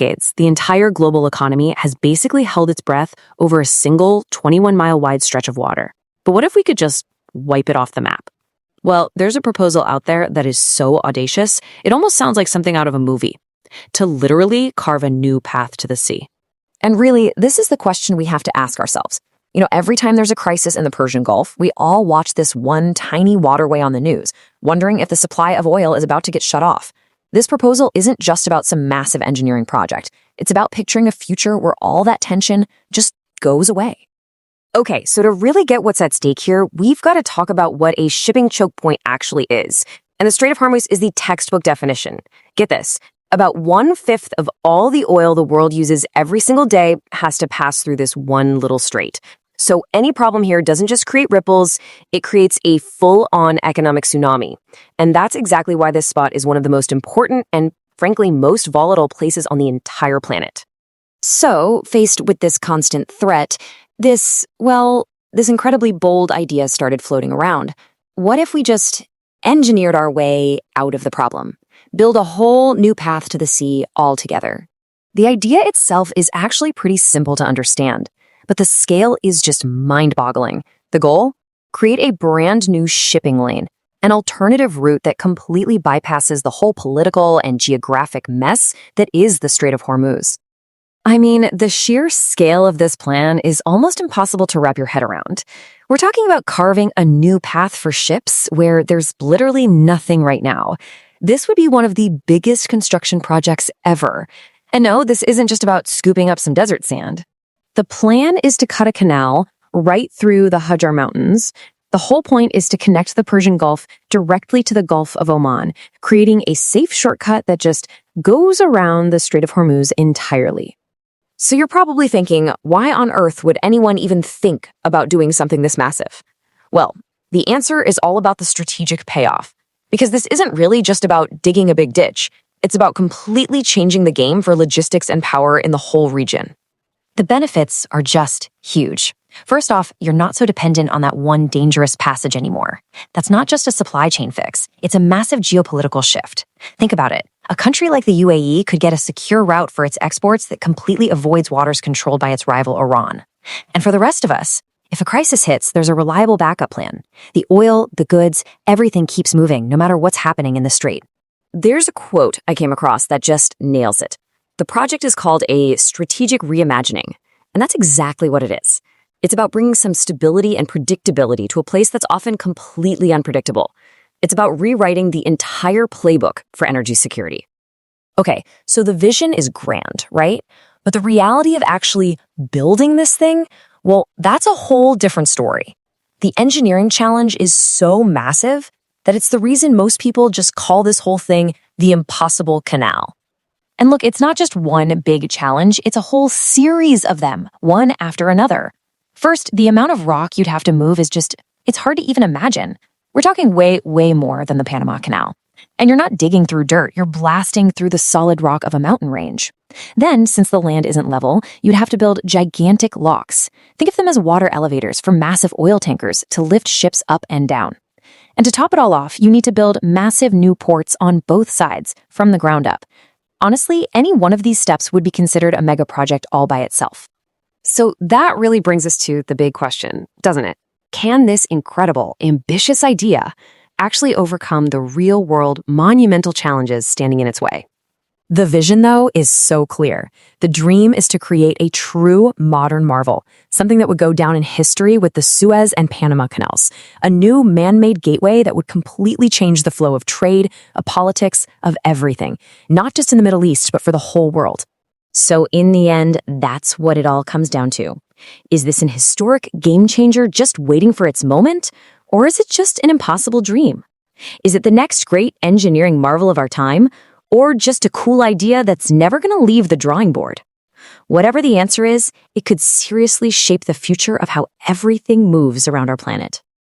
decades, the entire global economy has basically held its breath over a single 21-mile-wide stretch of water. But what if we could just wipe it off the map? Well, there's a proposal out there that is so audacious, it almost sounds like something out of a movie, to literally carve a new path to the sea. And really, this is the question we have to ask ourselves. Every time there's a crisis in the Persian Gulf, we all watch this one tiny waterway on the news, wondering if the supply of oil is about to get shut off. This proposal isn't just about some massive engineering project. It's about picturing a future where all that tension just goes away. Okay, so to really get what's at stake here, we've got to talk about what a shipping choke point actually is. And the Strait of Hormuz is the textbook definition. Get this. About 1/5 of all the oil the world uses every single day has to pass through this one little strait. So any problem here doesn't just create ripples, it creates a full-on economic tsunami. And that's exactly why this spot is one of the most important and, frankly, most volatile places on the entire planet. So, faced with this constant threat, this incredibly bold idea started floating around. What if we just engineered our way out of the problem? Build a whole new path to the sea altogether. The idea itself is actually pretty simple to understand, but the scale is just mind-boggling. The goal? Create a brand new shipping lane, an alternative route that completely bypasses the whole political and geographic mess that is the Strait of Hormuz. I mean, the sheer scale of this plan is almost impossible to wrap your head around. We're talking about carving a new path for ships where there's literally nothing right now. This would be one of the biggest construction projects ever. And no, this isn't just about scooping up some desert sand. The plan is to cut a canal right through the Hajar Mountains. The whole point is to connect the Persian Gulf directly to the Gulf of Oman, creating a safe shortcut that just goes around the Strait of Hormuz entirely. So you're probably thinking, why on earth would anyone even think about doing something this massive? Well, the answer is all about the strategic payoff. Because this isn't really just about digging a big ditch. It's about completely changing the game for logistics and power in the whole region. The benefits are just huge. First off, you're not so dependent on that one dangerous passage anymore. That's not just a supply chain fix. It's a massive geopolitical shift. Think about it. A country like the UAE could get a secure route for its exports that completely avoids waters controlled by its rival Iran. And for the rest of us, if a crisis hits, there's a reliable backup plan. The oil, the goods, everything keeps moving, no matter what's happening in the strait. There's a quote I came across that just nails it. The project is called a strategic reimagining, and that's exactly what it is. It's about bringing some stability and predictability to a place that's often completely unpredictable. It's about rewriting the entire playbook for energy security. Okay, so the vision is grand, right? But the reality of actually building this thing, well, that's a whole different story. The engineering challenge is so massive that it's the reason most people just call this whole thing the impossible canal. And look, it's not just one big challenge, it's a whole series of them, one after another. First, the amount of rock you'd have to move is it's hard to even imagine. We're talking way, way more than the Panama Canal. And you're not digging through dirt, you're blasting through the solid rock of a mountain range. Then, since the land isn't level, you'd have to build gigantic locks. Think of them as water elevators for massive oil tankers to lift ships up and down. And to top it all off, you need to build massive new ports on both sides, from the ground up. Honestly, any one of these steps would be considered a mega project all by itself. So that really brings us to the big question, doesn't it? Can this incredible, ambitious idea actually overcome the real-world, monumental challenges standing in its way? The vision, though, is so clear. The dream is to create a true modern marvel, something that would go down in history with the Suez and Panama Canals, a new man-made gateway that would completely change the flow of trade, of politics, of everything, not just in the Middle East, but for the whole world. So in the end, that's what it all comes down to. Is this an historic game changer just waiting for its moment? Or is it just an impossible dream? Is it the next great engineering marvel of our time? Or just a cool idea that's never going to leave the drawing board? Whatever the answer is, it could seriously shape the future of how everything moves around our planet.